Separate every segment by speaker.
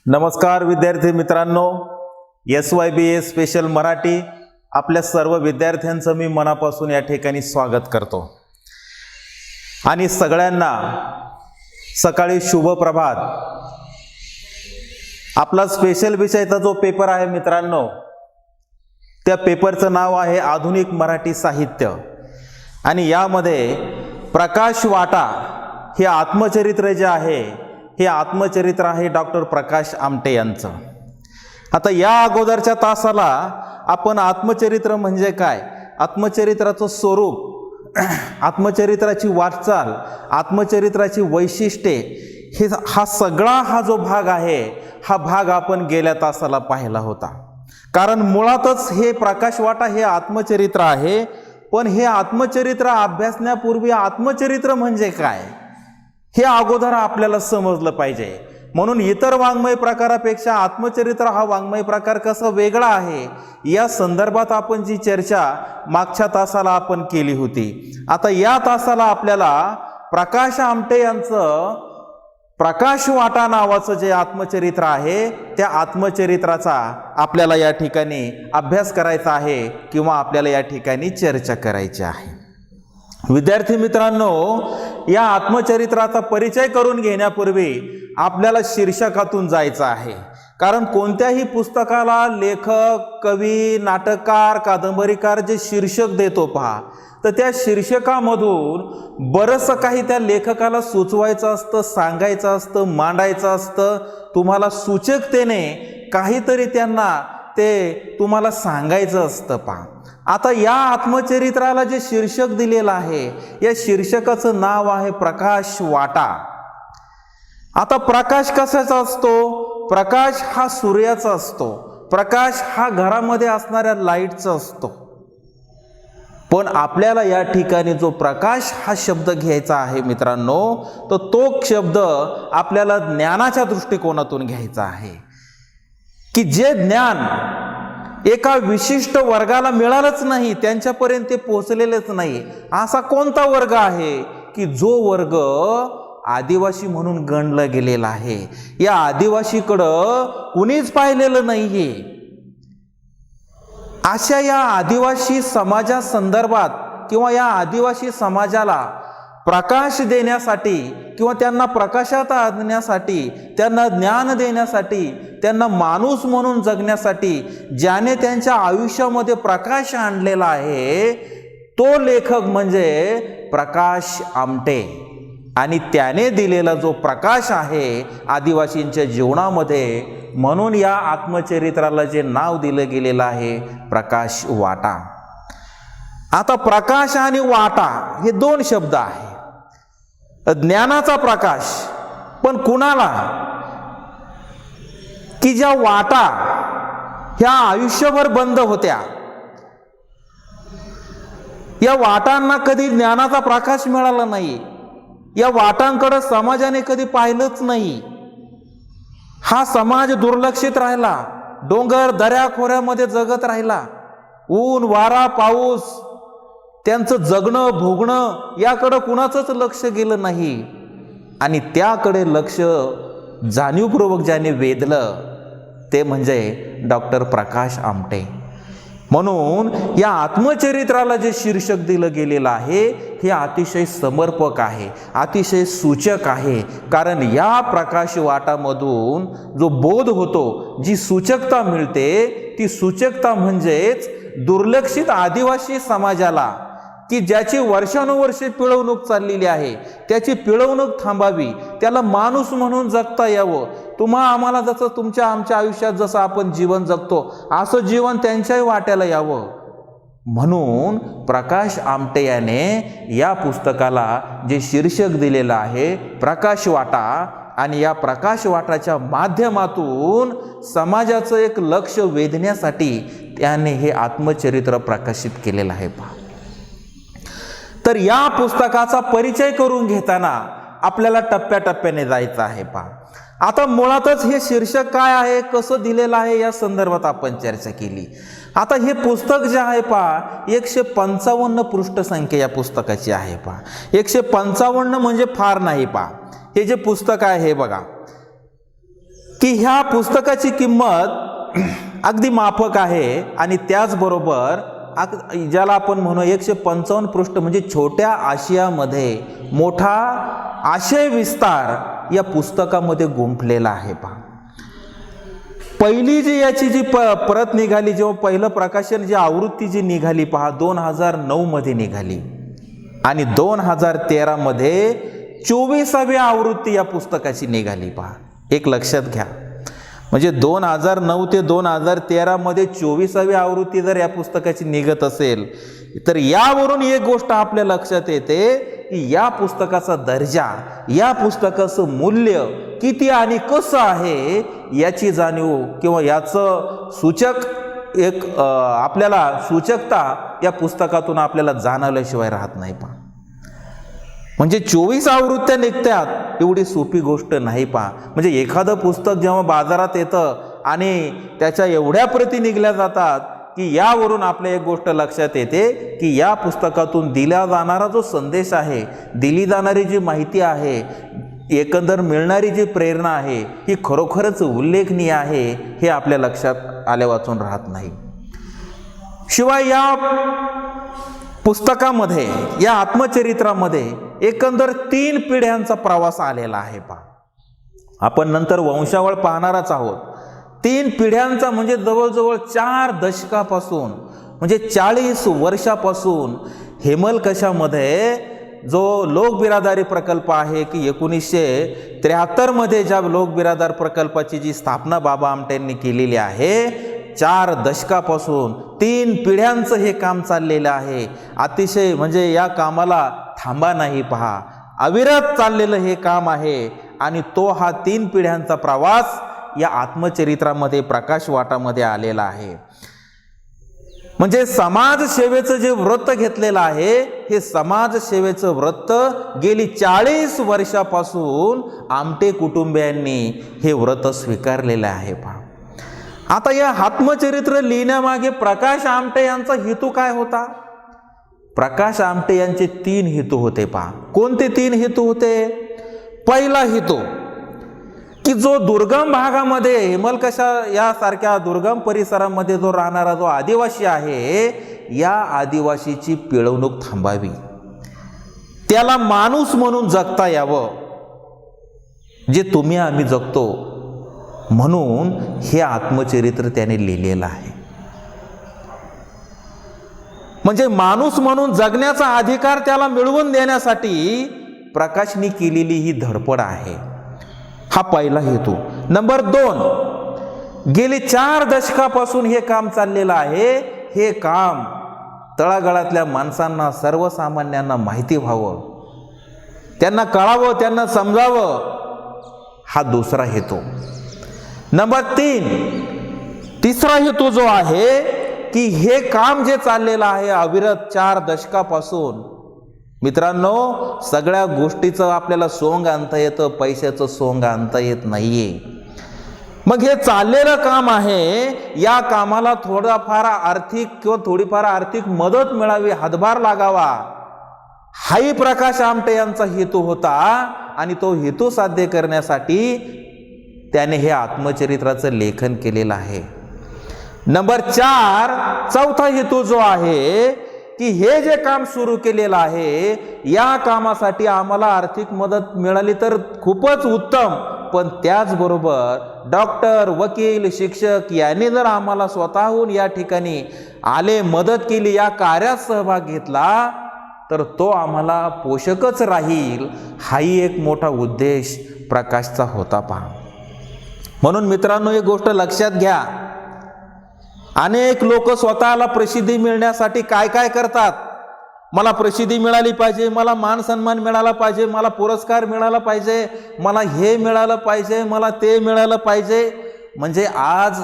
Speaker 1: नमस्कार विद्यार्थी मित्रांनो, SYBA स्पेशल मराठी आपल्या सर्व विद्यार्थ्यांचं मी मनापासून या ठिकाणी स्वागत करतो आणि सगळ्यांना सकाळी शुभ प्रभात। आपला स्पेशल विषयाचा जो पेपर आहे मित्रांनो, त्या पेपरचं नाव आहे आधुनिक मराठी साहित्य आणि यामध्ये प्रकाश वाटा हे आत्मचरित्र जे आहे हे आत्मचरित्र आहे डॉक्टर प्रकाश आमटे यांचं। आता या अगोदरच्या तासाला आपण आत्मचरित्र म्हणजे काय, आत्मचरित्राचं स्वरूप, आत्मचरित्राची वाटचाल, आत्मचरित्राची वैशिष्ट्ये हा सगळा जो भाग आहे हा भाग आपण गेल्या तासाला पाहिला होता। कारण मुळातच हे प्रकाश वाटा हे आत्मचरित्र आहे, पण हे आत्मचरित्र अभ्यासण्यापूर्वी आत्मचरित्र म्हणजे काय हे अगोदर आपल्याला समजलं पाहिजे। म्हणून इतर वाङ्मय प्रकारापेक्षा आत्मचरित्र हा वाङ्मय प्रकार कसा वेगळा आहे या संदर्भात आपण जी चर्चा मागच्या तासाला आपण केली होती। आता या तासाला आपल्याला प्रकाश आमटे यांचं प्रकाश वाटा नावाचं जे आत्मचरित्र आहे त्या आत्मचरित्राचा आपल्याला या ठिकाणी अभ्यास करायचा आहे किंवा आपल्याला या ठिकाणी चर्चा करायची आहे। विद्यार्थी मित्रांनो, या आत्मचरित्राचा परिचय करून घेण्यापूर्वी आपल्याला शीर्षकातून जायचं आहे। कारण कोणत्याही पुस्तकाला लेखक, कवी, नाटककार, कादंबरीकार जे शीर्षक देतो पहा, तर त्या शीर्षकामधून बरंचसं काही त्या लेखकाला सुचवायचं असतं, सांगायचं असतं, मांडायचं असतं। तुम्हाला सूचकतेने काहीतरी त्यांना ते तुम्हाला सांगायचं असतं पहा। आता या आत्मचरित्राला जे शीर्षक दिलेलं आहे या शीर्षकाचं नाव आहे प्रकाश वाटा। आता प्रकाश कशाचा असतो? प्रकाश हा सूर्याचा असतो, प्रकाश हा घरामध्ये असणाऱ्या लाईटचा असतो। पण आपल्याला या ठिकाणी जो प्रकाश हा शब्द घ्यायचा आहे मित्रांनो, तर तो शब्द आपल्याला ज्ञानाच्या दृष्टिकोनातून घ्यायचा आहे की जे ज्ञान एका विशिष्ट वर्गाला मिळालंच नाही, त्यांच्यापर्यंत ते पोहोचलेलेच नाही। असा कोणता वर्ग आहे की जो वर्ग आदिवासी म्हणून गणला गेलेला आहे? या आदिवासीकडं कुणीच पाहिलेलं नाहीये। अशा या आदिवासी समाजासंदर्भात किंवा या आदिवासी समाजाला प्रकाश देण्यासाठी किंवा त्यांना प्रकाशात आणण्यासाठी, त्यांना ज्ञान देण्यासाठी, त्यांना माणूस म्हणून जगण्यासाठी ज्याने त्यांच्या आयुष्यामध्ये प्रकाश आणलेला आहे तो लेखक म्हणजे प्रकाश आमटे। आणि त्याने दिलेला जो प्रकाश आहे आदिवासींच्या जीवनामध्ये, म्हणून या आत्मचरित्राला जे नाव दिलं गेलेलं आहे प्रकाश वाटा। आता प्रकाश आणि वाटा हे दोन शब्द आहे। ज्ञानाचा प्रकाश पण कुणाला? की ज्या वाटा ह्या आयुष्यभर बंद होत्या, या वाटांना कधी ज्ञानाचा प्रकाश मिळाला नाही, या वाटांकडे समाजाने कधी पाहिलंच नाही। हा समाज दुर्लक्षित राहिला, डोंगर दऱ्या खोऱ्यामध्ये जगत राहिला, ऊन वारा पाऊस त्यांचं जगणं भोगणं याकडे कुणाचंच लक्ष गेलं नाही। आणि त्याकडे लक्ष जाणीवपूर्वक ज्याने वेधलं ते म्हणजे डॉक्टर प्रकाश आमटे। म्हणून या आत्मचरित्राला जे शीर्षक दिलं गेलेलं आहे हे अतिशय समर्पक आहे, अतिशय सूचक आहे। कारण या प्रकाश वाटामधून जो बोध होतो, जी सूचकता मिळते, ती सूचकता म्हणजेच दुर्लक्षित आदिवासी समाजाला की ज्याची वर्षानुवर्षे पिळवणूक चाललेली आहे त्याची पिळवणूक थांबावी, त्याला माणूस म्हणून जगता यावं। आम्हाला जसं आमच्या आयुष्यात जसं आपण जीवन जगतो असं जीवन त्यांच्याही वाट्याला यावं, म्हणून प्रकाश आमटे याने या पुस्तकाला जे शीर्षक दिलेलं आहे प्रकाश वाटा, आणि या प्रकाश वाटाच्या माध्यमातून समाजाचं एक लक्ष वेधण्यासाठी त्याने हे आत्मचरित्र प्रकाशित केलेलं आहे पहा। तर या पुस्तकाचा परिचय करून घेताना आपल्याला टप्प्याटप्प्याने जायचं आहे पहा। आता मुळातच हे शीर्षक काय आहे, कसं दिलेलं आहे या संदर्भात आपण चर्चा केली। आता हे पुस्तक जे आहे पहा 155 पृष्ठसंख्या या पुस्तकाची आहे पहा। 155 म्हणजे फार नाही पहा। हे जे पुस्तक आहे हे बघा, की ह्या पुस्तकाची किंमत अगदी माफक आहे आणि त्याचबरोबर ज्याला आपण म्हणू 155 पृष्ठ म्हणजे छोट्या आशियामध्ये मोठा आशय विस्तार या पुस्तकामध्ये गुंफलेला आहे. पहा, पहिली जी याची जी परत निघाली, जेव्हा पहिलं प्रकाशन जी आवृत्ती जी निघाली पहा 2009 मध्ये निघाली आणि 2013 मध्ये 24वी आवृत्ती या पुस्तकाची निघाली. पहा, एक लक्षात घ्या, म्हणजे 2009 ते 2013 मध्ये 24वी आवृत्ती जर या पुस्तकाची निघत असेल तर यावरून एक गोष्ट आपल्या लक्षात येते की या पुस्तकाचा दर्जा, या पुस्तकाचं मूल्य किती आणि कसं आहे याची जाणीव किंवा याचं सूचक एक आपल्याला सूचकता या पुस्तकातून आपल्याला जाणवल्याशिवाय राहत नाही. पहा, म्हणजे 24 आवृत्त्या निघतात एवढी सोपी गोष्ट नाही. पहा, म्हणजे एखादं पुस्तक जेव्हा बाजारात येतं आणि त्याच्या एवढ्या प्रती निघल्या जातात की यावरून आपल्या एक गोष्ट लक्षात येते की या पुस्तकातून दिला जाणारा जो संदेश आहे, दिली जाणारी जी माहिती आहे, एकंदर मिळणारी जी प्रेरणा आहे ही खरोखरच उल्लेखनीय आहे हे आपल्या लक्षात आल्या वाचून राहत नाही. शिवाय या पुस्तकामध्ये, या आत्मचरित्रामध्ये एकंदर 3 पिढ्यांचा प्रवास आलेला आहे. पहा, आपण नंतर वंशावळ पाहणारच आहोत. 3 पिढ्यांचा म्हणजे जवळजवळ 4 दशकापासून म्हणजे 40 वर्षापासून हेमलकशामध्ये जो लोकबिरादारी प्रकल्प आहे की 1973 मध्ये ज्या लोकबिरादार प्रकल्पाची जी स्थापना बाबा आमटेंनी केलेली आहे, 4 दशकापासून 3 पिढ्यांचं हे काम चाललेलं आहे. अतिशय म्हणजे या कामाला थांबा नाही. पहा, अविरत चाललेलं हे काम आहे आणि तो हा 3 पिढ्यांचा प्रवास या आत्मचरित्रामध्ये प्रकाश वाटामध्ये आलेला आहे. म्हणजे समाजसेवेचं जे व्रत घेतलेलं आहे हे समाजसेवेचं व्रत गेली 40 वर्षापासून आमटे कुटुंबियांनी हे व्रत स्वीकारलेलं आहे. पहा, आता या आत्मचरित्र लिहिण्यामागे प्रकाश आमटे यांचा हेतू काय होता? प्रकाश आमटे यांचे 3 हेतू होते. पहा, कोणते 3 हेतू होते? पहिला हेतू की जो दुर्गम भागामध्ये, हेमलकशा यासारख्या दुर्गम परिसरामध्ये जो राहणारा जो आदिवासी आहे, या आदिवासीची पिळवणूक थांबावी, त्याला माणूस म्हणून जगता यावं, जे तुम्ही आम्ही जगतो म्हणून हे आत्मचरित्र त्याने लिहिलेलं आहे. म्हणजे माणूस म्हणून जगण्याचा अधिकार त्याला मिळवून देण्यासाठी प्रकाशनी केलेली ही धडपड आहे. हा पहिला हेतू. नंबर 2, गेली 4 दशकापासून हे काम चाललेलं आहे. हे काम तळागाळातल्या माणसांना, सर्वसामान्यांना माहिती व्हावं, त्यांना कळावं, त्यांना समजावं, हा दुसरा हेतू. नंबर 3, तिसरा हेतू जो आहे की हे काम जे चाललेलं आहे अविरत 4 दशकापासून, मित्रांनो, सगळ्या गोष्टीचं आपल्याला सोंग आणता येतं, पैशाचं सोंग आणता येत नाहीये. मग हे चाललेलं काम आहे, या कामाला थोडाफार आर्थिक किंवा थोडीफार आर्थिक मदत मिळावी, हातभार लागावा, हाही प्रकाश आमटे यांचा हेतू होता. आणि तो हेतू साध्य करण्यासाठी त्याने हे आत्मचरित्राचं लेखन केलेलं आहे. नंबर 4, चौथा हेतू जो आहे की हे जे काम सुरू केलेलं आहे, या कामासाठी आम्हाला आर्थिक मदत मिळाली तर खूपच उत्तम, पण त्याचबरोबर डॉक्टर, वकील, शिक्षक यांनी जर आम्हाला स्वतःहून या ठिकाणी आले, मदत केली, या कार्यात सहभाग घेतला तर तो आम्हाला पोषकच राहील, हाही एक मोठा उद्देश प्रकाशचा होता. पहा, म्हणून मित्रांनो, एक गोष्ट लक्षात घ्या, अनेक लोक स्वतःला प्रसिद्धी मिळण्यासाठी काय काय करतात. मला प्रसिद्धी मिळाली पाहिजे, मला मान सन्मान मिळाला पाहिजे, मला पुरस्कार मिळाला पाहिजे, मला हे मिळालं पाहिजे, मला ते मिळालं पाहिजे. म्हणजे आज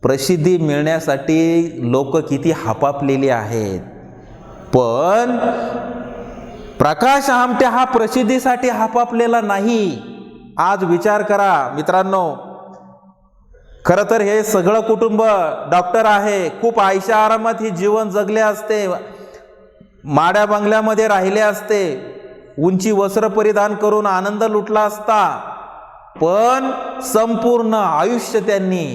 Speaker 1: प्रसिद्धी मिळण्यासाठी लोक किती हापापलेली आहेत. पण प्रकाश आमटे हा प्रसिद्धीसाठी हापापलेला नाही. आज विचार करा मित्रांनो, खरं तर हे सगळं कुटुंब डॉक्टर आहे, खूप आयशा आरामात ही जीवन जगले असते, माड्या बंगल्यामध्ये राहिले असते, उंची वस्त्र परिधान करून आनंद लुटला असता, पण संपूर्ण आयुष्य त्यांनी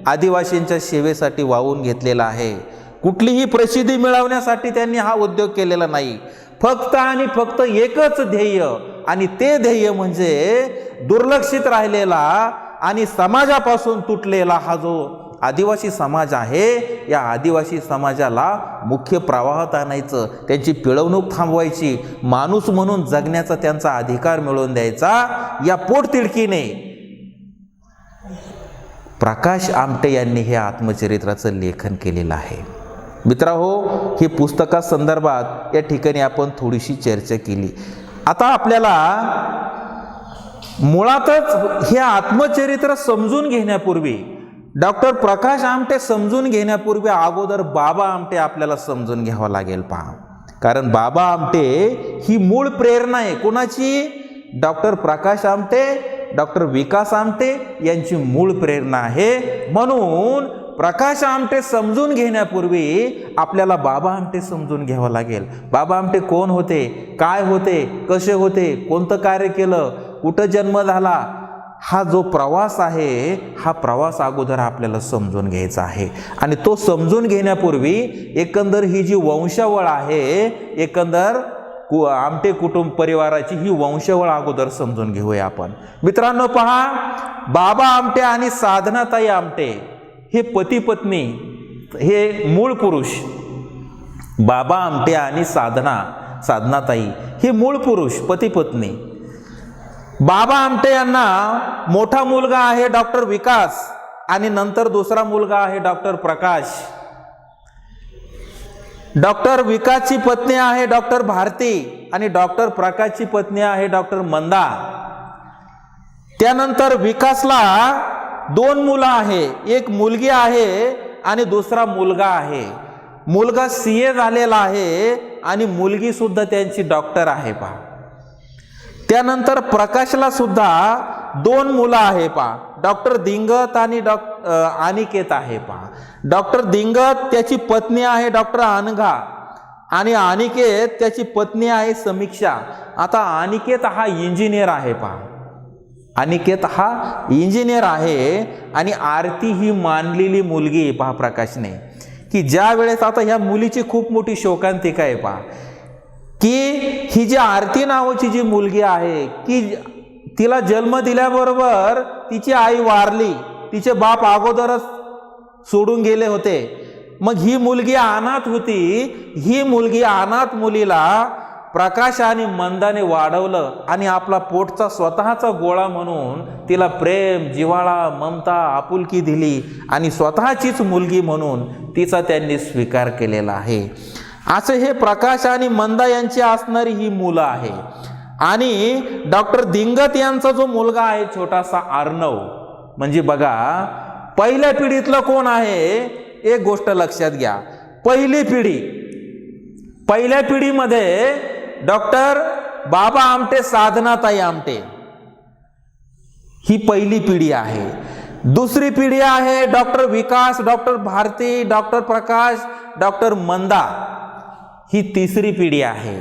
Speaker 1: आदिवासींच्या सेवेसाठी वाहून घेतलेलं आहे. कुठलीही प्रसिद्धी मिळवण्यासाठी त्यांनी हा उद्योग केलेला नाही. फक्त आणि फक्त एकच ध्येय, आणि ते ध्येय म्हणजे दुर्लक्षित राहिलेला आणि समाजापासून तुटलेला हा जो आदिवासी समाज आहे, या आदिवासी समाजाला मुख्य प्रवाहात आणायचं, त्यांची पिळवणूक थांबवायची, माणूस म्हणून जगण्याचा त्यांचा अधिकार मिळवून द्यायचा. या पोटतिडकीने प्रकाश आमटे यांनी हे आत्मचरित्राचं लेखन केलेलं आहे. मित्रांनो, हे पुस्तकासंदर्भात या ठिकाणी आपण थोडीशी चर्चा केली. आता आपल्याला मुळातच हे आत्मचरित्र समजून घेण्यापूर्वी, डॉक्टर प्रकाश आमटे समजून घेण्यापूर्वी अगोदर बाबा आमटे आपल्याला समजून घ्यावं लागेल. पहा, कारण बाबा आमटे ही मूळ प्रेरणा आहे. कोणाची? डॉक्टर प्रकाश आमटे, डॉक्टर विकास आमटे यांची मूळ प्रेरणा आहे. म्हणून प्रकाश आमटे समजून घेण्यापूर्वी आपल्याला बाबा आमटे समजून घ्यावं लागेल. बाबा आमटे कोण होते, काय होते, कसे होते, कोणतं कार्य केलं, कुठं जन्म झाला, हा जो प्रवास आहे, हा प्रवास अगोदर आपल्याला समजून घ्यायचा आहे. आणि तो समजून घेण्यापूर्वी एकंदर ही जी वंशावळ आहे, एकंदर आमटे कुटुंब परिवाराची ही वंशावळ अगोदर समजून घेऊया आपण. मित्रांनो पहा, बाबा आमटे आणि साधनाताई आमटे हे पती पत्नी, हे मूळ पुरुष. बाबा आमटे आणि साधनाताई हे मूळ पुरुष, पती पत्नी. बाबा आमटे यांना मोठा मुलगा आहे डॉक्टर विकास, आणि नंतर दुसरा मुलगा आहे डॉक्टर प्रकाश. डॉक्टर विकासची पत्नी आहे डॉक्टर भारती, आणि डॉक्टर प्रकाशची पत्नी आहे डॉक्टर मंदा. त्यानंतर विकासला 2 मुलं आहे, एक मुलगी आहे आणि दुसरा मुलगा आहे. मुलगा CA झालेला आहे आणि मुलगी सुद्धा त्यांची डॉक्टर आहे. पहा, त्यानंतर प्रकाशला सुद्धा 2 मुलं आहे. पहा, डॉक्टर दिंगत आणि अनिकेत आहे. पहा, डॉक्टर दिंगत त्याची पत्नी आहे डॉक्टर अनघा, आणि अनिकेत त्याची पत्नी आहे समीक्षा. आता अनिकेत हा इंजिनियर आहे. पहा, अनिकेत हा इंजिनियर आहे, आणि आरती ही मानलेली मुलगी आहे. पहा प्रकाशने, की ज्या वेळेस आता ह्या मुलीची खूप मोठी शोकांतिका आहे. पहा, की ही जी आरती नावाची जी मुलगी आहे, की तिला जन्म दिल्याबरोबर तिची आई वारली, तिचे बाप अगोदरच सोडून गेले होते. मग ही मुलगी अनाथ होती. ही मुलगी अनाथ मुलीला प्रकाश आणि मंदाने वाढवलं, आणि आपला पोटचा स्वतःचा गोळा म्हणून तिला प्रेम, जिव्हाळा, ममता, आपुलकी दिली, आणि स्वतःचीच मुलगी म्हणून तिचा त्यांनी स्वीकार केलेला आहे. असे हे प्रकाश आणि मंदा यांची असणारी ही मुलं आहे. आणि डॉक्टर दिंगत यांचा जो मुलगा आहे छोटासा अर्णव, म्हणजे बघा पहिल्या पिढीतलं कोण आहे, एक गोष्ट लक्षात घ्या. पहिल्या पिढीमध्ये डॉक्टर बाबा आमटे, साधनाताई आमटे ही पहिली पिढी आहे. दुसरी पिढी आहे डॉक्टर विकास, डॉक्टर भारती, डॉक्टर प्रकाश, डॉक्टर मंदा, ही तिसरी पिढी आहे.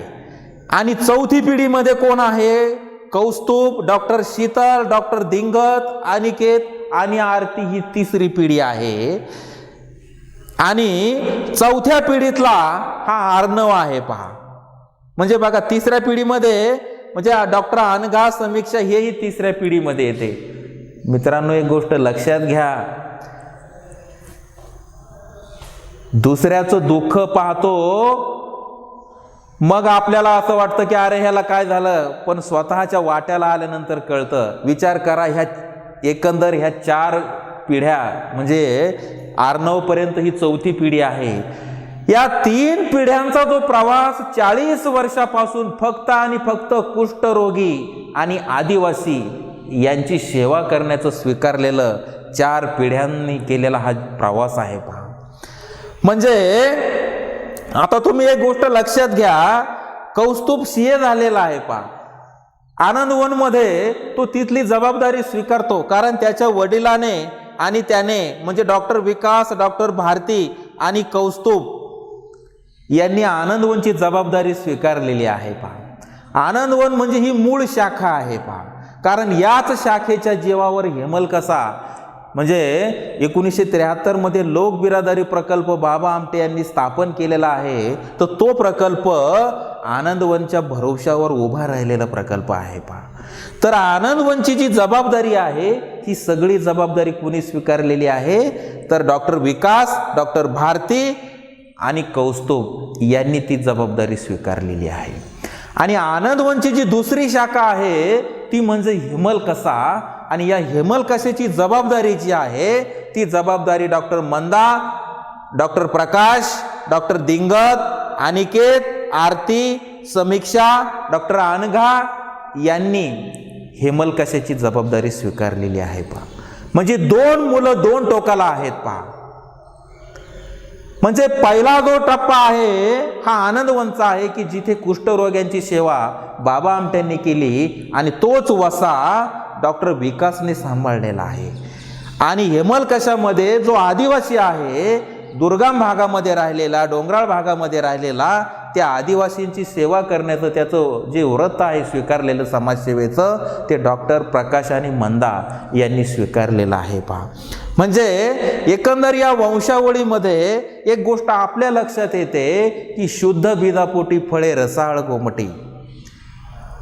Speaker 1: आणि चौथी पिढीमध्ये कोण आहे, कौस्तुभ, डॉक्टर शीतल, डॉक्टर दिंगत, अनिकेत आणि आरती, ही तिसरी पिढी आहे. आणि चौथ्या पिढीतला हा अर्णव आहे. पहा, म्हणजे बघा तिसऱ्या पिढीमध्ये म्हणजे डॉक्टर अनघा, समीक्षा हेही तिसऱ्या पिढीमध्ये येते. मित्रांनो, एक गोष्ट लक्षात घ्या, दुसऱ्याचं दुःख पाहतो, मग आपल्याला असं वाटतं की अरे ह्याला काय झालं, पण स्वतःच्या वाट्याला आल्यानंतर कळतं. विचार करा, एकंदर ह्या 4 पिढ्या, म्हणजे अर्णवपर्यंत ही चौथी पिढी आहे. या 3 पिढ्यांचा जो प्रवास 40 वर्षापासून फक्त आणि फक्त कुष्ठरोगी आणि आदिवासी यांची सेवा करण्याचं स्वीकारलेलं 4 पिढ्यांनी केलेला हा प्रवास आहे. पहा, म्हणजे आता तुम्ही एक गोष्ट लक्षात घ्या, कौस्तुभ CA झालेला आहे. पहा, आनंदवनमध्ये तो तिथली जबाबदारी स्वीकारतो, कारण त्याच्या वडिलाने आणि त्याने म्हणजे डॉक्टर विकास, डॉक्टर भारती आणि कौस्तुभ यांनी आनंदवनची जबाबदारी स्वीकारलेली आहे. पहा, आनंदवन म्हणजे ही मूळ शाखा आहे. पहा, कारण याच शाखेच्या जीवावर हेमलकसा म्हणजे 1973 मध्ये लोक बिरादरी प्रकल्प बाबा आमटे यांनी स्थापन केलेला आहे. तर तो प्रकल्प आनंदवनच्या भरोशावर उभा राहिलेला प्रकल्प आहे पहा. तर आनंदवनची जी जबाबदारी आहे ही सगळी जबाबदारी कुणी स्वीकारलेली आहे तर डॉक्टर विकास, डॉक्टर भारती आणि कौस्तुभ यांनी ती जबाबदारी स्वीकारलेली आहे. आणि आनंदवनची जी दुसरी शाखा आहे ती म्हणजे हेमलकसा. आणि या हेमलकसेची जबाबदारी जी आहे ती जबाबदारी डॉक्टर मंदा, डॉक्टर प्रकाश, डॉक्टर दिंगत, अनिकेत, आरती, समीक्षा, डॉक्टर अनघा यांनी हेमलकसेची जबाबदारी स्वीकारलेली आहे पहा. म्हणजे 2 मुलं 2 टोकाला आहेत पहा. म्हणजे पहिला जो टप्पा आहे हा आनंदवनचा आहे की जिथे कुष्ठरोग्यांची सेवा बाबा आमट्यांनी केली आणि तोच वसा डॉक्टर विकासने सांभाळलेला आहे. आणि हेमलकशामध्ये जो आदिवासी आहे, दुर्गम भागामध्ये राहिलेला, डोंगराळ भागामध्ये राहिलेला, त्या आदिवासींची सेवा करण्याचं त्याचं जे व्रत आहे स्वीकारलेलं समाजसेवेचं ते डॉक्टर प्रकाश आणि मंदा यांनी स्वीकारलेलं आहे पहा. म्हणजे एकंदर या वंशावळीमध्ये एक गोष्ट आपल्या लक्षात येते की शुद्ध बीजापोटी फळे रसाळ गोमटी.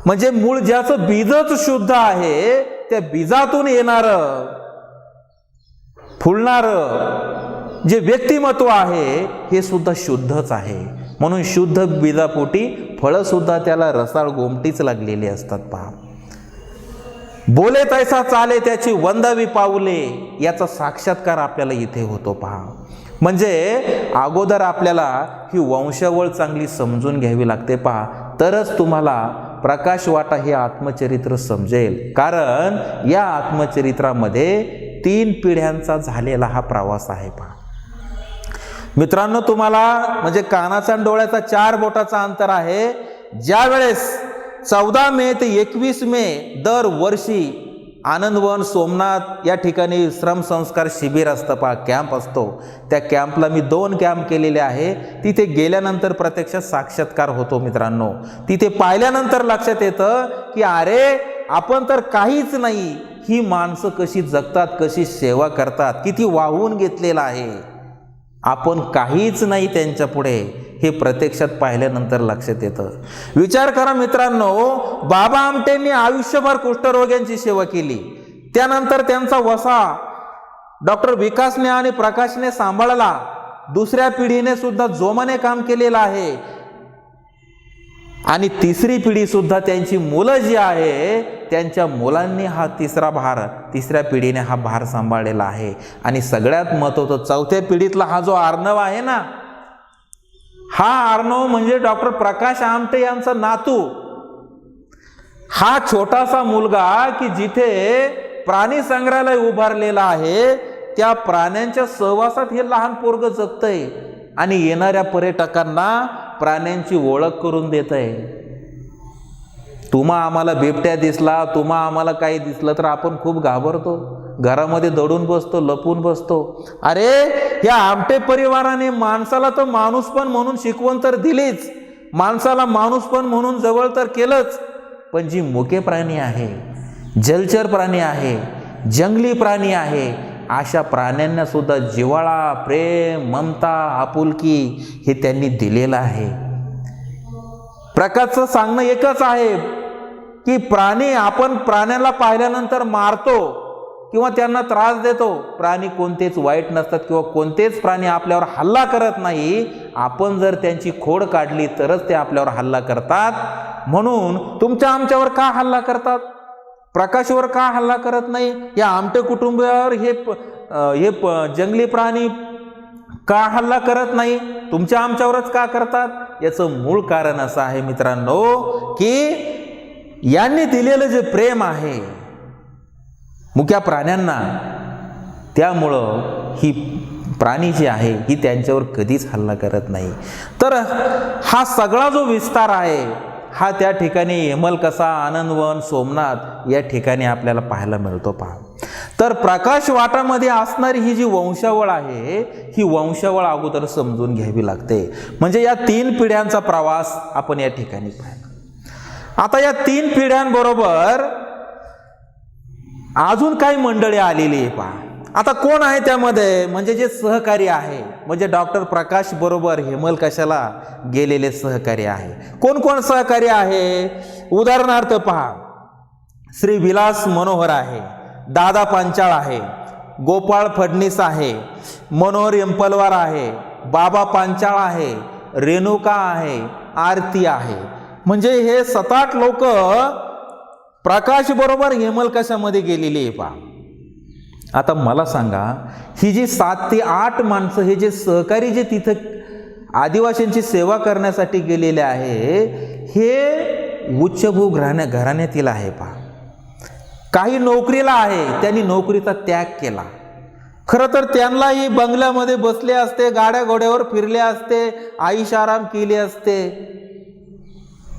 Speaker 1: म्हणजे मूळ ज्याचं बीजच शुद्ध आहे त्या बीजातून येणारं फुलणारं जे व्यक्तिमत्व आहे हे सुद्धा शुद्धच आहे. म्हणून शुद्ध बीजापोटी फळं सुद्धा त्याला रसाळ गोमटीच लागलेली असतात पहा. बोले तैसा चाले त्याची वंदावी पाऊले याचा साक्षात्कार आपल्याला इथे होतो पहा. म्हणजे अगोदर आपल्याला ही वंशावळ चांगली समजून घ्यावी लागते पहा. तरच तुम्हाला प्रकाश वाटा हे आत्मचरित्र समजेल. कारण या आत्मचरित्रामध्ये 3 पिढ्यांचा झालेला हा प्रवास आहे पहा. मित्रांनो, तुम्हाला म्हणजे कानाचा आणि डोळ्याचा 4 बोटाचा अंतर आहे. ज्या वेळेस 14 मे ते 21 मे दरवर्षी आनंदवन, सोमनाथ या ठिकाणी श्रमसंस्कार शिबिर असतं पहा, कॅम्प असतो. त्या कॅम्पला मी 2 कॅम्प केलेले आहे. तिथे गेल्यानंतर प्रत्यक्षात साक्षात्कार होतो मित्रांनो. तिथे पाहिल्यानंतर लक्षात येतं की अरे आपण तर काहीच नाही, ही माणसं कशी जगतात, कशी सेवा करतात, किती वाहून घेतलेलं आहे, आपण काहीच नाही त्यांच्या पुढे, हे प्रत्यक्षात पाहिल्यानंतर लक्षात येतं. विचार करा मित्रांनो, बाबा आमटेंनी आयुष्यभर कुष्ठरोग्यांची सेवा केली. त्यानंतर त्यांचा वसा डॉक्टर विकासने आणि प्रकाशने सांभाळला. दुसऱ्या पिढीने सुद्धा जोमाने काम केलेलं आहे. आणि तिसरी पिढी सुद्धा त्यांची मुलं जी आहे त्यांच्या मुलांनी हा तिसऱ्या पिढीने हा भार सांभाळलेला आहे. आणि सगळ्यात महत्त्वाचं 4थ्या पिढीतला हा जो अर्णव आहे ना, हा अर्णव म्हणजे डॉक्टर प्रकाश आमटे यांचा नातू. हा छोटासा मुलगा की जिथे प्राणी संग्रहालय उभारलेला आहे त्या प्राण्यांच्या सहवासात हे लहान पोरग जगतंय आणि येणाऱ्या पर्यटकांना प्राण्यांची ओळख करून देतंय. तुम्हा आम्हाला बिबट्या दिसला, तुम्हा आम्हाला काही दिसलं तर आपण खूप घाबरतो, घरामध्ये दडून बसतो, लपून बसतो. अरे या आमटे परिवाराने माणसाला तर माणूस पण म्हणून शिकवण तर दिलीच, माणसाला माणूस पण म्हणून जवळ तर केलंच, पण जी मुके प्राणी आहे, जलचर प्राणी आहे, जंगली प्राणी आहे, अशा प्राण्यांना सुद्धा जिव्हाळा, प्रेम, ममता, आपुलकी हे त्यांनी दिलेलं आहे. प्रकाशचं सांगणं एकच आहे की आपण प्राण्यांना पाहिल्यानंतर मारतो किंवा त्यांना त्रास देतो. प्राणी कोणतेच वाईट नसतात किंवा कोणतेच प्राणी आपल्यावर हल्ला करत नाही. आपण जर त्यांची खोड काढली तरच ते आपल्यावर हल्ला करतात. म्हणून तुमच्या आमच्यावर का हल्ला करतात? प्रकाशवर का हल्ला करत नाही? या आमटे कुटुंबावर हे जंगली प्राणी का हल्ला करत नाही? तुमच्या आमच्यावरच का करतात? याचं मूळ कारण असं आहे मित्रांनो की यांनी दिलेलं जे प्रेम आहे मुक्या प्राण्यांना, त्यामुळं ही प्राणी जी आहे ही त्यांच्यावर कधीच हल्ला करत नाही. तर हा सगळा जो विस्तार आहे हा त्या ठिकाणी हेमलकसा, आनंदवन, सोमनाथ या ठिकाणी आपल्याला पाहायला मिळतो पहा. तर प्रकाश वाटामध्ये असणारी ही जी वंशावळ आहे ही वंशावळ अगोदर समजून घ्यावी लागते. म्हणजे या 3 पिढ्यांचा प्रवास आपण या ठिकाणी पाहिला. आता या 3 पिढ्यांबरोबर अजून काही मंडळी आलेली आहे पहा. आता कोण आहे त्यामध्ये, म्हणजे जे सहकारी आहे, म्हणजे डॉक्टर प्रकाश बरोबर हेमलकशाला गेलेले सहकारी आहे. कोण कोण सहकारी आहे? उदाहरणार्थ पहा, श्री विलास मनोहर आहे, दादा पांचाळ आहे, गोपाळ फडणीस आहे, मनोहर यंपलवार आहे, बाबा पांचाळ आहे, रेणुका आहे, आरती आहे. म्हणजे हे 7-8 लोक प्रकाश बरोबर हेमलकशामध्ये गेलेली आहे पहा. आता मला सांगा, ही जी 7 ते 8 माणसं, हे जे सहकारी जे तिथं आदिवासींची सेवा करण्यासाठी गेलेले आहे, हे उच्चभू घराण्यातील आहे पहा. काही नोकरीला आहे, त्यांनी नोकरीचा त्याग केला. खरं तर त्यांनाही बंगल्यामध्ये बसले असते, गाड्या घोड्यावर फिरले असते, आराम केले असते,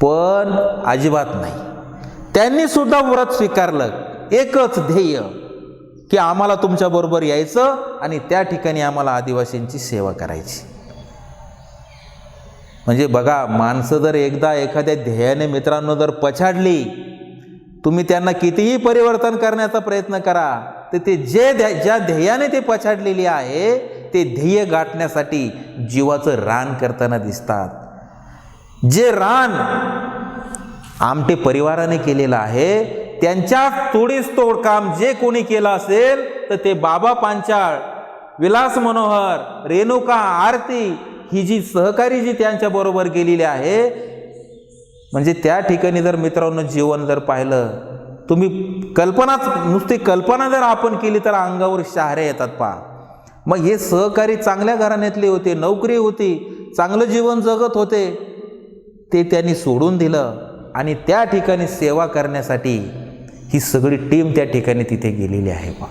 Speaker 1: पण अजिबात नाही. त्यांनी सुद्धा व्रत स्वीकारलं, एकच ध्येय की आम्हाला तुमच्या बरोबर यायचं आणि त्या ठिकाणी आम्हाला आदिवासींची सेवा करायची. म्हणजे बघा, माणसं जर एकदा एखाद्या ध्येयाने मित्रांनो जर पछाडली, तुम्ही त्यांना कितीही परिवर्तन करण्याचा प्रयत्न करा, तर ते ज्या ध्येयाने ते पछाडलेली आहे, ते ध्येय गाठण्यासाठी जीवाचं रान करताना दिसतात. जे रान आमटे परिवाराने केलेलं आहे, त्यांच्या तोडीस तोड काम जे कोणी केलं असेल, तर ते बाबा पांचाळ, विलास मनोहर, रेणुका, आरती, ही जी सहकारी जी त्यांच्या बरोबर गेलेली आहे, म्हणजे त्या ठिकाणी जर मित्रांनो जीवन जर पाहिलं, तुम्ही नुसती कल्पना जर आपण केली तर अंगावर शहारे येतात पहा. मग हे सहकारी चांगल्या घराण्यातले होते, नोकरी होती, चांगलं जीवन जगत होते, ते त्यांनी सोडून दिलं आणि त्या ठिकाणी सेवा करण्यासाठी ही सगळी टीम त्या ठिकाणी तिथे गेलेली आहे पहा.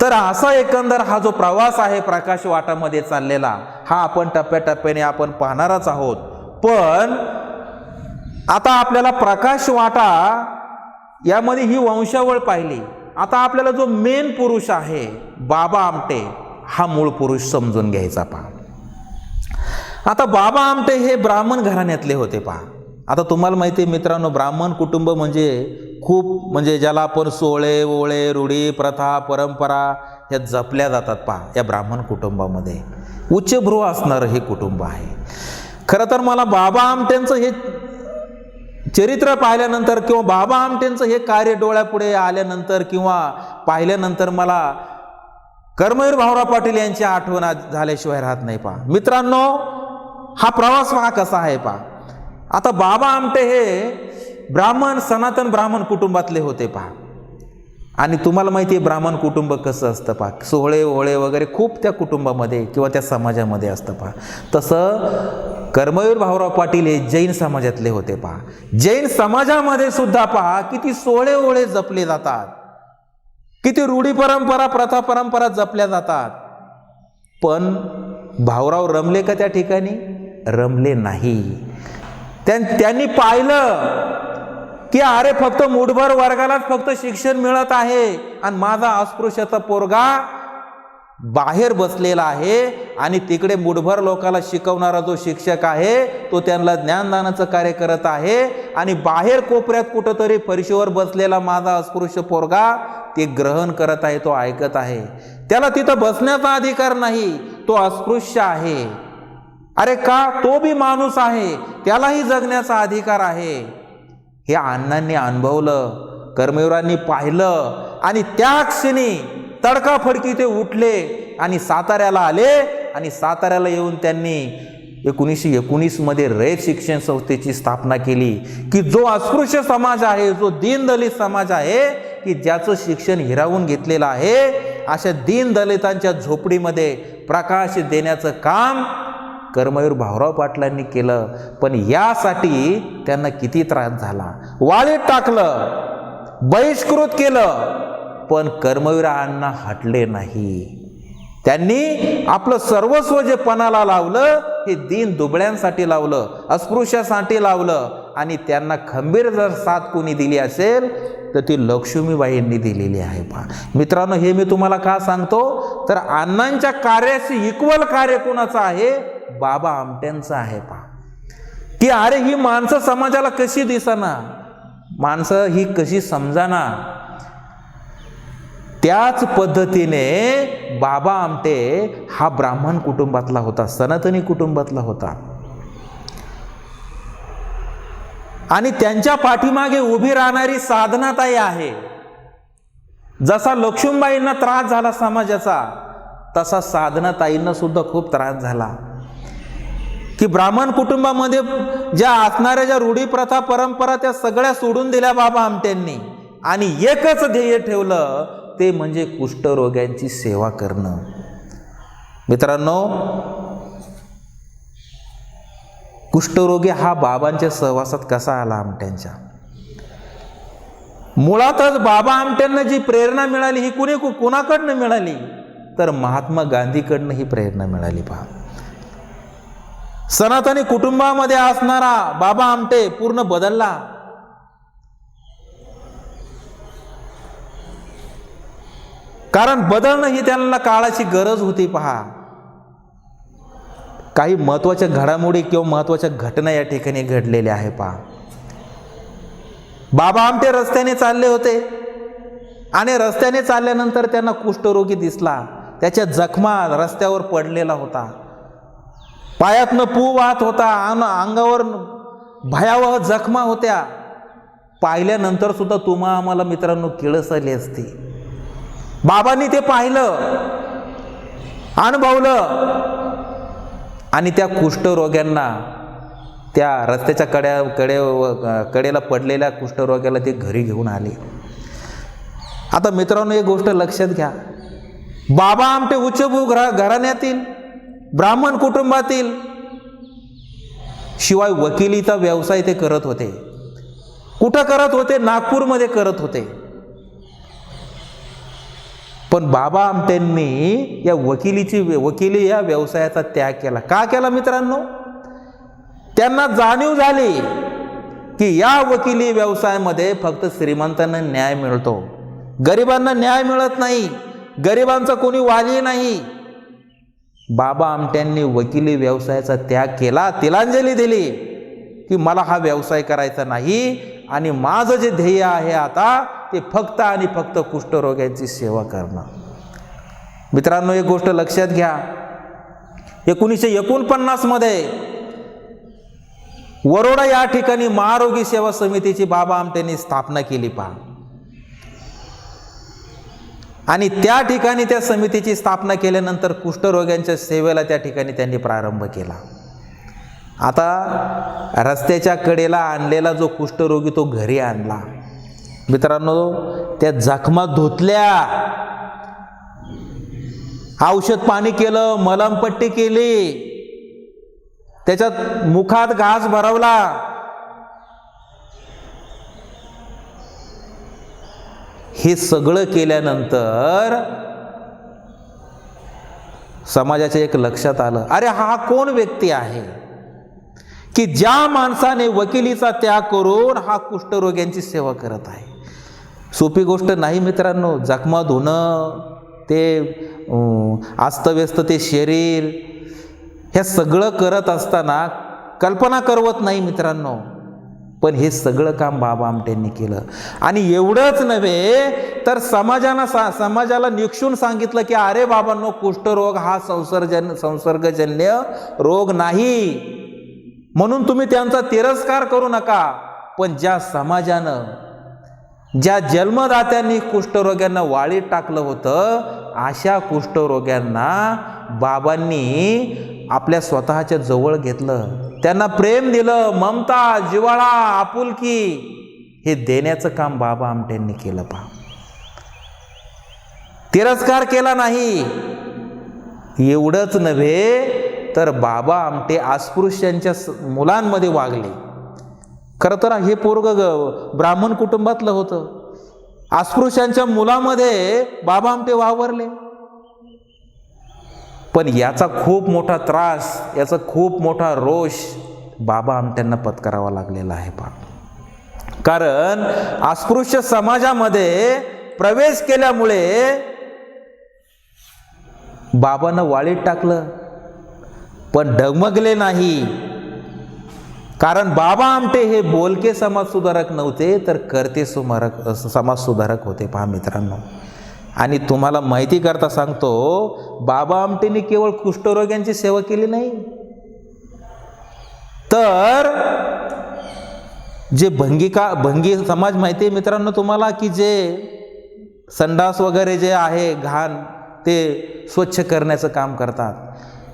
Speaker 1: तर असा एकंदर हा जो प्रवास आहे प्रकाश वाटामध्ये चाललेला, हा आपण टप्प्याटप्प्याने आपण पाहणारच आहोत. पण आता आपल्याला प्रकाश वाटा यामध्ये ही वंशावळ पाहिली. आता आपल्याला जो मेन पुरुष आहे बाबा आमटे, हा मूळ पुरुष समजून घ्यायचा पहा. आता बाबा आमटे हे ब्राह्मण घराण्यातले होते पहा. आता तुम्हाला माहिती आहे मित्रांनो, ब्राह्मण कुटुंब म्हणजे खूप, म्हणजे ज्याला आपण सोहळे ओळे रूढी प्रथा परंपरा ह्या जपल्या जातात पहा. या ब्राह्मण कुटुंबामध्ये उच्चभ्रू असणारं हे कुटुंब आहे. खरं तर मला बाबा आमटेंचं हे चरित्र पाहिल्यानंतर किंवा बाबा आमटेंचं हे कार्य डोळ्यापुढे आल्यानंतर किंवा पाहिल्यानंतर मला कर्मवीर भाऊराव पाटील यांची आठवण झाल्याशिवाय राहत नाही पहा. मित्रांनो, हा प्रवास हा कसा आहे पहा. आता बाबा आमटे हे ब्राह्मण, सनातन ब्राह्मण कुटुंबातले होते पहा. आणि तुम्हाला माहिती आहे ब्राह्मण कुटुंब कसं असतं पहा. सोहळे ओळे वगैरे खूप त्या कुटुंबामध्ये किंवा त्या समाजामध्ये असतं पहा. तसं कर्मवीर भाऊराव पाटील हे जैन समाजातले होते पहा. जैन समाजामध्ये सुद्धा पहा किती सोहळे ओळे जपले जातात, किती रूढी परंपरा प्रथा परंपरा जपल्या जातात. पण भाऊराव रमले का त्या ठिकाणी? रमले नाही. त्यांनी पाहिलं की अरे फक्त मुठभर वर्गालाच फक्त शिक्षण मिळत आहे आणि माझा अस्पृश्यता पोरगा बाहेर बसलेला आहे आणि तिकडे मुठभर लोकांना शिकवणारा जो शिक्षक आहे तो त्यांना ज्ञानदानाचं कार्य करत आहे आणि बाहेर कोपऱ्यात कुठंतरी फरशीवर बसलेला माझा अस्पृश्य पोरगा ते ग्रहण करत आहे, तो ऐकत आहे. त्याला तिथं बसण्याचा अधिकार नाही, तो अस्पृश्य आहे. अरे का? तो बी माणूस आहे, त्यालाही जगण्याचा अधिकार आहे. हे अण्णांनी अनुभवलं, कर्मवीरांनी पाहिलं आणि त्या क्षणी तडकाफडकी ते उठले आणि साताऱ्याला आले आणि साताऱ्याला येऊन त्यांनी 1919 मध्ये रयत शिक्षण संस्थेची स्थापना केली की जो अस्पृश्य समाज आहे, जो दीनदलित समाज आहे की ज्याचं शिक्षण हिरावून घेतलेलं आहे, अशा दीनदलितांच्या झोपडीमध्ये प्रकाश देण्याचं काम कर्मवीर भाऊराव पाटलांनी केलं. पण यासाठी त्यांना किती त्रास झाला, वाळीत टाकलं, बहिष्कृत केलं, पण कर्मवीरांना हटले नाही. त्यांनी आपलं सर्वस्व जे पणाला लावलं हे दीन दुबळ्यांसाठी लावलं, अस्पृश्यासाठी लावलं आणि त्यांना खंबीर जर साथ कोणी दिली असेल तर ती लक्ष्मीबाईंनी दिलेली आहे पहा. मित्रांनो, हे मी तुम्हाला का सांगतो तर अण्णांच्या कार्याशी इक्वल कार्य कोणाचं आहे? बाबा आमट्यांचं आहे पहा. की अरे ही माणसं समाजाला कशी दिसना, माणसं ही कशी समजाना, त्याच पद्धतीने बाबा आमटे हा ब्राह्मण कुटुंबातला होता, सनातनी कुटुंबातला होता. आणि त्यांच्या पाठीमागे उभी राहणारी साधनाताई आहे. जसा लक्ष्मीबाईंना त्रास झाला समाजाचा, तसा साधनाताईंना सुद्धा खूप त्रास झाला की ब्राह्मण कुटुंबामध्ये ज्या असणाऱ्या ज्या रूढी प्रथा परंपरा त्या सगळ्या सोडून दिल्या बाबा आमटेंनी आणि एकच ध्येय ठेवलं, ते म्हणजे कुष्ठरोग्यांची सेवा करणं. मित्रांनो, कुष्ठरोगी हा बाबांच्या सहवासात कसा आला आमट्यांच्या? मुळातच बाबा आमट्यांना जी प्रेरणा मिळाली ही कुणाकडनं मिळाली? तर महात्मा गांधीकडनं ही प्रेरणा मिळाली. पहा, सनातनी कुटुंबामध्ये असणारा बाबा आमटे पूर्ण बदलला. कारण बदलणं ही त्यांना काळाची गरज होती. पहा, काही महत्वाच्या घडामोडी किंवा महत्वाच्या घटना या ठिकाणी घडलेल्या आहे. पहा, बाबा आमटे रस्त्याने चालले होते आणि रस्त्याने चालल्यानंतर त्यांना कुष्ठरोगी दिसला. त्याच्या जखमा रस्त्यावर पडलेला होता, पायातनं पू वाहत होता, अंगावर भयावह जखमा होत्या. पाहिल्यानंतर सुद्धा तुम्हा आम्हाला मित्रांनो किळस आली असती. बाबांनी ते पाहिलं, अनुभवलं आणि त्या कुष्ठरोग्यांना, त्या रस्त्याच्या कडेला पडलेल्या कुष्ठरोग्याला ते घरी घेऊन आले. आता मित्रांनो, एक गोष्ट लक्षात घ्या, बाबा आमटे उच्चभू घराण्यातील ब्राह्मण कुटुंबातील, शिवाय वकिलीचा व्यवसाय ते करत होते. कुठं करत होते? नागपूरमध्ये करत होते. पण बाबा आमटेंनी या वकिली या व्यवसायाचा त्याग केला. का केला मित्रांनो? त्यांना जाणीव झाली की या वकिली व्यवसायामध्ये फक्त श्रीमंतांना न्याय मिळतो, गरिबांना न्याय मिळत नाही, गरिबांचा कोणी वाली नाही. बाबा आमट्यांनी वकिली व्यवसायाचा त्याग केला, तिलांजली दिली की मला हा व्यवसाय करायचा नाही आणि माझं जे ध्येय आहे आता ते फक्त आणि फक्त कुष्ठरोग्यांची सेवा करणं. मित्रांनो, एक गोष्ट लक्षात घ्या, 1949 मध्ये वरोडा या ठिकाणी महारोगी सेवा समितीची बाबा आमटेंनी स्थापना केली. पहा, आणि त्या ठिकाणी त्या समितीची स्थापना केल्यानंतर कुष्ठरोग्यांच्या सेवेला त्या ठिकाणी त्यांनी प्रारंभ केला. आता रस्त्याच्या कडेला आणलेला जो कुष्ठरोगी तो घरी आणला. मित्रांनो, त्या जखमा धुतल्या, औषध पाणी केलं, मलमपट्टी केली, त्याच्यात मुखात घास भरवला. हे सगळं केल्यानंतर समाजाच्या एक लक्षात आलं, अरे हा कोण व्यक्ती आहे की ज्या माणसाने वकिलीचा त्याग करून हा कुष्ठरोग्यांची सेवा करत आहे? सोपी गोष्ट नाही मित्रांनो. जखमा धुणं, ते अस्तव्यस्त ते शरीर, हे सगळं करत असताना कल्पना करवत नाही मित्रांनो. पण हे सगळं काम बाबा आमटेंनी केलं. आणि एवढंच नव्हे तर समाजाला निक्षून सांगितलं की अरे बाबांनो, कुष्ठरोग हा संसर्गजन्य रोग नाही, म्हणून तुम्ही त्यांचा तिरस्कार करू नका. पण ज्या समाजानं, ज्या जन्मदात्यांनी कुष्ठरोग्यांना वाळीत टाकलं होतं, अशा कुष्ठरोग्यांना बाबांनी आपल्या स्वतःच्या जवळ घेतलं, त्यांना प्रेम दिलं, ममता, जिव्हाळा, आपुलकी हे देण्याचं काम बाबा आमटेंनी केलं. पहा, तिरस्कार केला नाही. एवढंच नव्हे तर बाबा आमटे अस्पृश्यांच्या मुलांमध्ये वागले. खरं तर हे पोरगं ब्राह्मण कुटुंबातलं होतं. अस्पृश्यांच्या मुलामध्ये बाबा आमटे वावरले. पण याचा खूप मोठा त्रास, याचा खूप मोठा रोष बाबा आमट्यांना पत्करावा लागलेला आहे. पहा, कारण अस्पृश्य समाजामध्ये प्रवेश केल्यामुळे बाबांना वाळीत टाकलं, पण डगमगले नाही. कारण बाबा आमटे हे बोलके समाजसुधारक नव्हते, तर करते समाजसुधारक होते. पहा मित्रांनो, आणि तुम्हाला माहिती करता सांगतो, बाबा आमटेंनी केवळ कुष्ठरोग्यांची सेवा केली नाही, तर जे भंगी समाज माहिती आहे मित्रांनो तुम्हाला, की जे संडास वगैरे जे आहे घाण ते स्वच्छ करण्याचं काम करतात,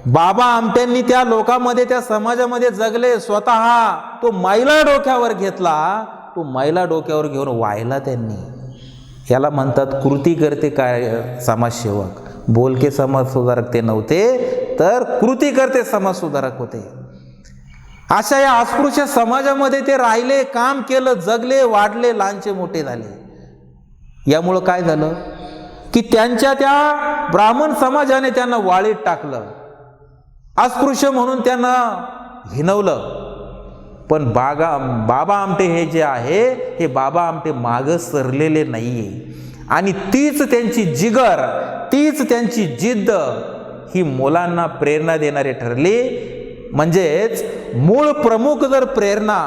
Speaker 1: बाबा आमटेंनी त्या लोकांमध्ये, त्या समाजामध्ये जगले, स्वतः तो मैला डोक्यावर घेतला, तो मैला डोक्यावर घेऊन वाहिला त्यांनी. याला म्हणतात कृती करते काय समाजसेवक. बोलके समाजसुधारक ते नव्हते, तर कृती करते समाजसुधारक होते. अशा या अस्पृश्य समाजामध्ये ते राहिले, काम केलं, जगले, वाढले, लहानचे मोठे झाले. यामुळं काय झालं की त्यांच्या त्या ब्राह्मण समाजाने त्यांना वाळीत टाकलं, अस्पृश्य म्हणून त्यांना हिणवलं. पण बाबा आमटे हे जे आहे, हे बाबा आमटे मागं सरलेले नाहीये. आणि तीच त्यांची जिगर, तीच त्यांची जिद्द ही मुलांना प्रेरणा देणारी ठरली. म्हणजेच मूळ प्रमुख जर प्रेरणा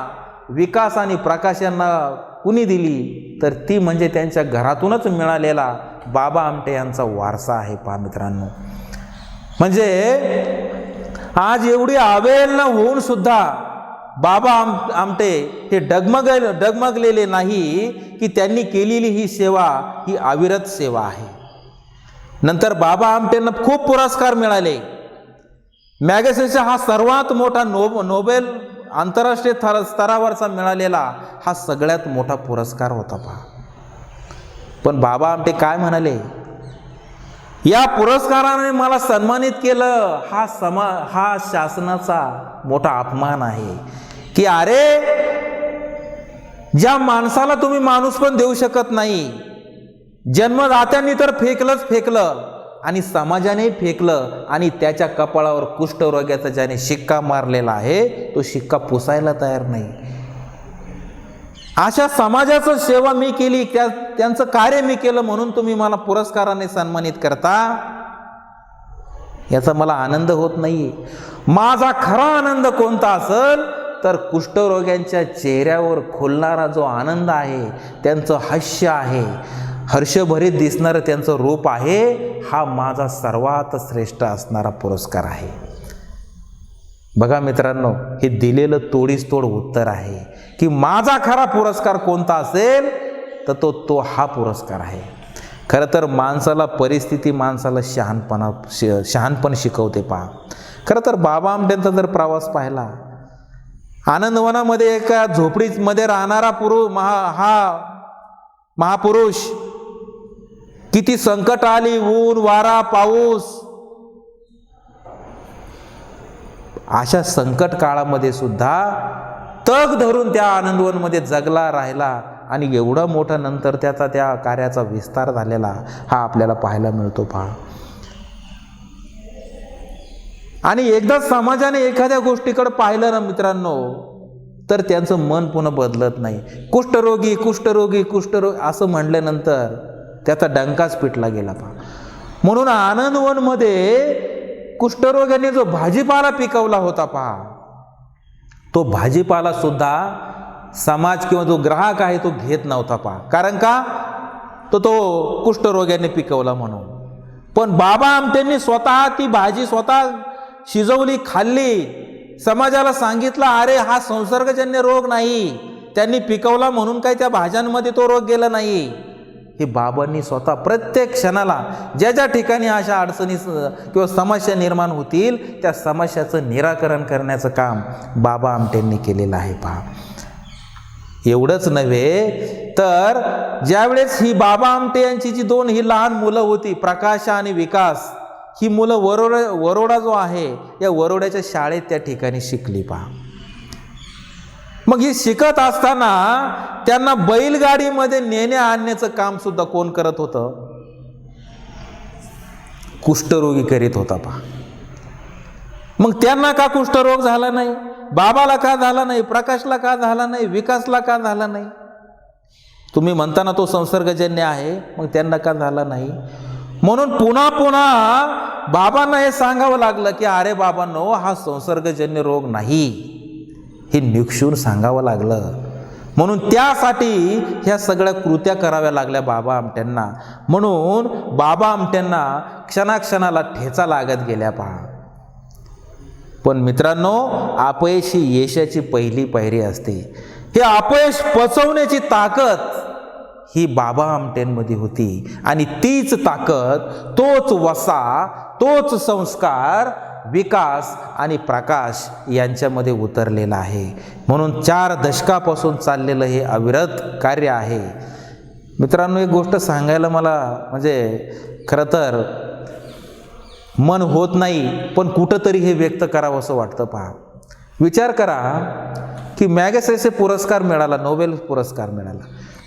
Speaker 1: विकास आणि प्रकाश यांना कुणी दिली, तर ती म्हणजे त्यांच्या घरातूनच मिळालेला बाबा आमटे यांचा वारसा आहे. पहा मित्रांनो, म्हणजे आज एवढी अवहेलना होऊन सुद्धा बाबा आमटे हे डगमगलेले नाही, की त्यांनी केलेली ही सेवा ही अविरत सेवा आहे. नंतर बाबा आमटेंना खूप पुरस्कार मिळाले. मॅगसेसेचा हा सर्वात मोठा नोबेल आंतरराष्ट्रीय स्तरावरचा मिळालेला हा सगळ्यात मोठा पुरस्कार होता. पहा, पण बाबा आमटे काय म्हणाले, या पुरस्काराने मला सन्मानित केलं, हा शासनाचा मोठा अपमान आहे. की अरे, ज्या माणसाला तुम्ही माणूस पण देऊ शकत नाही, जन्मदात्यांनी तर फेकलं आणि समाजाने फेकलं, आणि त्याच्या कपाळावर कुष्ठरोग्याचा ज्याने शिक्का मारलेला आहे, तो शिक्का पुसायला तयार नाही. अशा समाजाचं सेवा मी केली, त्यांचं कार्य मी केलं, म्हणून तुम्ही मला पुरस्काराने सन्मानित करता, याचा मला आनंद होत नाही. माझा खरा आनंद कोणता असेल, तर कुष्ठरोग्यांच्या चेहऱ्यावर खुलणारा जो आनंद आहे, त्यांचं हास्य आहे, हर्षभरीत दिसणारं त्यांचं रूप आहे, हा माझा सर्वात श्रेष्ठ असणारा पुरस्कार आहे. बघा मित्रांनो, हे दिलेलं तोडीस तोड उत्तर आहे की माझा खरा पुरस्कार कोणता असेल, तर तो हा पुरस्कार आहे. खरं तर माणसाला परिस्थिती माणसाला शहाणपण शिकवते. पहा, खरं तर बाबा आमटेंचा जर प्रवास पाहिला, आनंदवनामध्ये एका झोपडीमध्ये राहणारा महापुरुष, किती संकट आली, ऊन वारा पाऊस, अशा संकट काळामध्ये सुद्धा तग धरून त्या आनंदवनमध्ये जगला, राहिला, आणि एवढा मोठा नंतर त्याचा त्या कार्याचा विस्तार झालेला हा आपल्याला पाहायला मिळतो. पहा, आणि एकदा समाजाने एखाद्या गोष्टीकडे पाहिलं ना मित्रांनो, तर त्यांचं मन पुन्हा बदलत नाही. कुष्ठरोगी असं म्हणल्यानंतर त्याचा डंकाच पिटला गेला. पहा, म्हणून आनंदवनमध्ये कुष्ठरोग्यांनी जो भाजीपाला पिकवला होता, पहा, तो भाजीपाला सुद्धा समाज किंवा जो ग्राहक आहे तो घेत नव्हता. पहा, कारण का, तो कुष्ठरोग्यांनी पिकवला म्हणून. पण बाबा आमटेंनी स्वतः ती भाजी स्वतः शिजवली, खाल्ली, समाजाला सांगितलं, अरे हा संसर्गजन्य रोग नाही, त्यांनी पिकवला म्हणून काही त्या भाज्यांमध्ये तो रोग गेला नाही. हे बाबांनी स्वतः प्रत्येक क्षणाला ज्या ज्या ठिकाणी अशा अडचणी किंवा समस्या निर्माण होतील, त्या समस्याचं निराकरण करण्याचं काम बाबा आमटेंनी केलेलं आहे. पहा, एवढंच नव्हे तर ज्यावेळेस ही बाबा आमटे यांची जी दोन ही लहान मुलं होती, प्रकाश आणि विकास, ही मुलं वरोडा जो आहे, या वरोड्याच्या शाळेत त्या ठिकाणी शिकली. पहा, मग ही शिकत असताना त्यांना बैलगाडीमध्ये नेण्या आणण्याचं काम सुद्धा कोण करत होतं? कुष्ठरोगी करीत होता. पहा, मग त्यांना का कुष्ठरोग झाला नाही? बाबाला का झाला नाही? प्रकाशला का झाला नाही? विकासला का झाला नाही? तुम्ही म्हणताना तो संसर्गजन्य आहे, मग त्यांना का झाला नाही? म्हणून पुन्हा पुन्हा बाबांना हे सांगावं लागलं की अरे बाबांनो, हा संसर्गजन्य रोग नाही, हे निक्षून सांगावं लागलं. म्हणून त्यासाठी ह्या सगळ्या कृत्या कराव्या लागल्या बाबा आमट्यांना. म्हणून बाबा आमट्यांना क्षणाक्षणाला ठेचा लागत गेल्या पहा. पण मित्रांनो, अपयश ही यशाची पहिली पायरी असते. हे अपयश पचवण्याची ताकद ही बाबा आमटेंमध्ये होती आणि तीच ताकद, तोच वसा, तोच संस्कार विकास आणि प्रकाश यांच्यामध्ये उतरलेला आहे. म्हणून 4 दशकापासून चाललेलं हे अविरत कार्य आहे. मित्रांनो, एक गोष्ट सांगायला मला म्हणजे खरं तर मन होत नाही, पण कुठंतरी हे व्यक्त करावं असं वाटतं पहा. विचार करा की मॅगसेसे पुरस्कार मिळाला, नोबेल पुरस्कार मिळाला,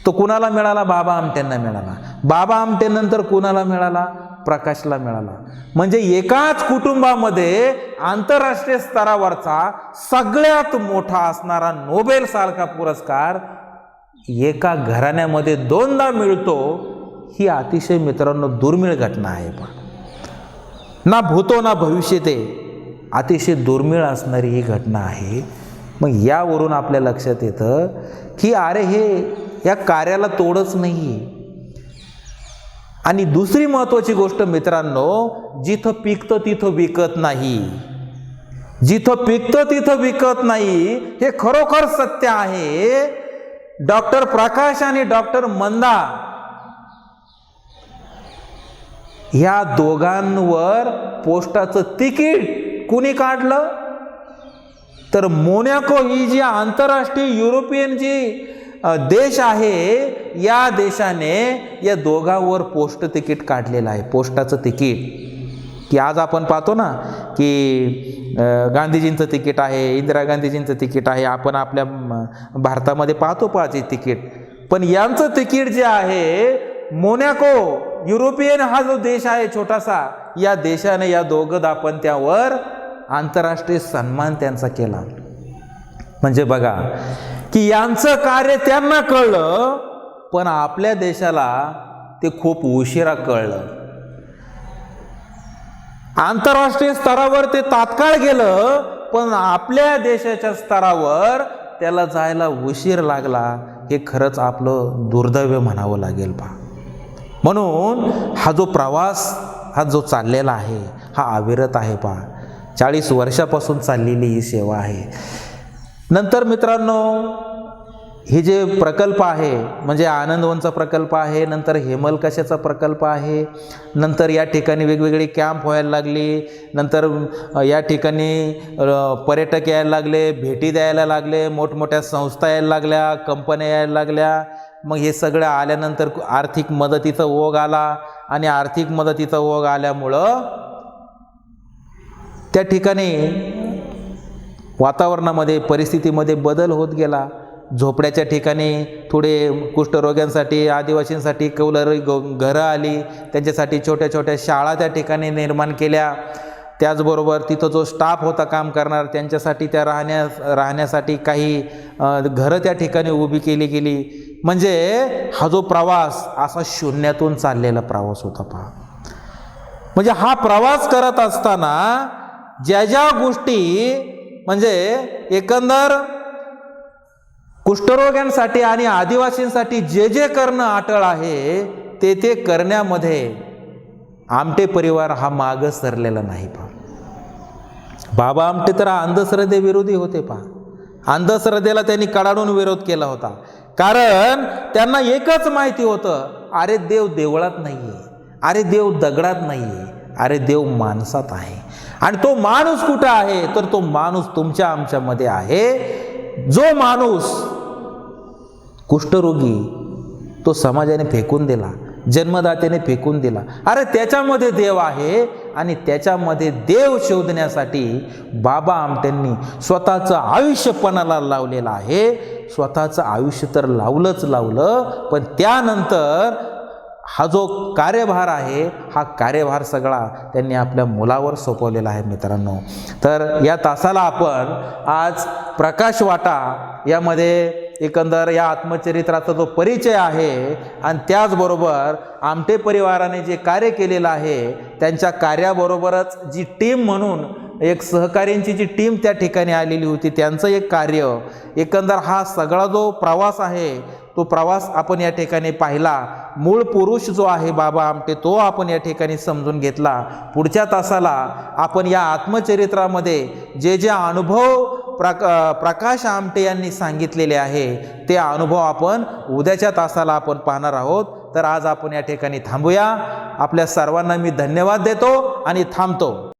Speaker 1: तो कुणाला मिळाला? बाबा आमटेंना मिळाला. बाबा आमटेनंतर कुणाला मिळाला? प्रकाशला मिळाला. म्हणजे एकाच कुटुंबामध्ये आंतरराष्ट्रीय स्तरावरचा सगळ्यात मोठा असणारा नोबेल सारखा पुरस्कार एका घराण्यामध्ये 2दा मिळतो, ही अतिशय मित्रांनो दुर्मिळ घटना आहे. ना भूतो ना भविष्यते, अतिशय दुर्मिळ असणारी ही घटना आहे. मग यावरून आपल्या लक्षात येतं की अरे हे या कार्याला तोडच नाही. आणि दुसरी महत्त्वाची गोष्ट मित्रांनो, जिथं पिकतं तिथं विकत नाही. जिथं पिकतं तिथं विकत नाही, हे खरोखर सत्य आहे. डॉक्टर प्रकाश आणि डॉक्टर मंदा ह्या दोघांवर पोस्टाचं तिकीट कुणी काढलं? तर मोनॅको ही जी आंतरराष्ट्रीय युरोपियन जी देश आहे, या देशाने या दोघांवर पोस्ट तिकीट काढलेलं आहे. पोस्टाचं तिकीट की आज आपण पाहतो ना की गांधीजींचं तिकीट आहे, इंदिरा गांधीजींचं तिकीट आहे, आपण आपल्या भारतामध्ये पाहतो पाहायचे तिकीट. पण यांचं तिकीट जे आहे, मोनॅको युरोपियन हा जो देश आहे छोटासा, या देशाने या दोघं दाम्पत्यावर आंतरराष्ट्रीय सन्मान त्यांचा केला. म्हणजे बघा की यांचं कार्य त्यांना कळलं, पण आपल्या देशाला ते खूप उशिरा कळलं. आंतरराष्ट्रीय स्तरावर ते तात्काळ गेलं, पण आपल्या देशाच्या स्तरावर त्याला जायला उशीर लागला. हे खरंच आपलं दुर्दैव म्हणावं लागेल पहा. म्हणून हा जो प्रवास हा जो चाललेला आहे हा अविरत आहे पहा. 40 वर्षापासून चाललेली ही सेवा आहे. नंतर मित्रांनो, हे जे प्रकल्प आहे म्हणजे आनंदवनचा प्रकल्प आहे, नंतर हेमलकशाचा प्रकल्प आहे, नंतर या ठिकाणी वेगवेगळे कॅम्प व्हायला लागले, नंतर या ठिकाणी पर्यटक यायला लागले, भेटी द्यायला लागले, मोठमोठ्या संस्था यायला लागल्या, कंपन्या यायला लागल्या. मग हे सगळं आल्यानंतर आर्थिक मदतीचा ओघ आला आणि आर्थिक मदतीचा ओघ आल्यामुळं त्या ठिकाणी वातावरणामध्ये परिस्थितीमध्ये बदल होत गेला. झोपड्याच्या ठिकाणी थोडे कुष्ठरोग्यांसाठी, आदिवासींसाठी कौलारू घरं आली, त्यांच्यासाठी छोट्या छोट्या शाळा त्या ठिकाणी निर्माण केल्या. त्याचबरोबर तिथं जो स्टाफ होता काम करणार त्यांच्यासाठी त्या राहण्यासाठी काही घरं त्या ठिकाणी उभी केली गेली. म्हणजे हा जो प्रवास असा शून्यातून चाललेला प्रवास होता पहा. म्हणजे हा प्रवास करत असताना ज्या ज्या गोष्टी म्हणजे एकंदर कुष्ठरोग्यांसाठी आणि आदिवासींसाठी जे जे करणं अटळ आहे ते ते करण्यामध्ये आमटे परिवार हा मागं सरलेला नाही पहा. बाबा आमटे तर अंधश्रद्धे विरोधी होते पहा. अंधश्रद्धेला त्यांनी कडाडून विरोध केला होता. कारण त्यांना एकच माहिती होतं, अरे देव देवळात नाहीये, अरे देव दगडात नाहीये, अरे देव माणसात आहे. आणि तो माणूस कुठं आहे? तर तो माणूस तुमच्या आमच्यामध्ये आहे. जो माणूस कुष्ठरोगी तो समाजाने फेकून दिला, जन्मदात्याने फेकून दिला, अरे त्याच्यामध्ये देव आहे. आणि त्याच्यामध्ये देव शोधण्यासाठी बाबा आमटेंनी स्वतःचं आयुष्य पणाला लावलेलं आहे. स्वतःचं आयुष्य तर लावलं, पण त्यानंतर हा जो कार्यभार आहे हा कार्यभार सगळा त्यांनी आपल्या मुलावर सोपवलेला आहे मित्रांनो. तर या तासाला आपण आज प्रकाश वाटा यामध्ये एकंदर या आत्मचरित्राचा जो परिचय आहे आणि त्याचबरोबर आमटे परिवाराने जे कार्य केलेलं आहे त्यांच्या कार्याबरोबरच जी टीम म्हणून एक सहकाऱ्यांची जी टीम त्या ठिकाणी आलेली होती, त्यांचं एक कार्य, एकंदर हा सगळा जो प्रवास आहे तो प्रवास आपण या ठिकाणी पाहिला. मूळ पुरुष जो आहे बाबा आमटे, तो आपण या ठिकाणी समजून घेतला. पुढच्या तासाला आपण या आत्मचरित्रामध्ये जे जे अनुभव प्रकाश आमटे यांनी सांगितलेले आहे ते अनुभव आपण उद्याच्या तासाला आपण पाहणार आहोत. तर आज आपण या ठिकाणी थांबूया. आपल्या सर्वांना मी धन्यवाद देतो आणि थांबतो.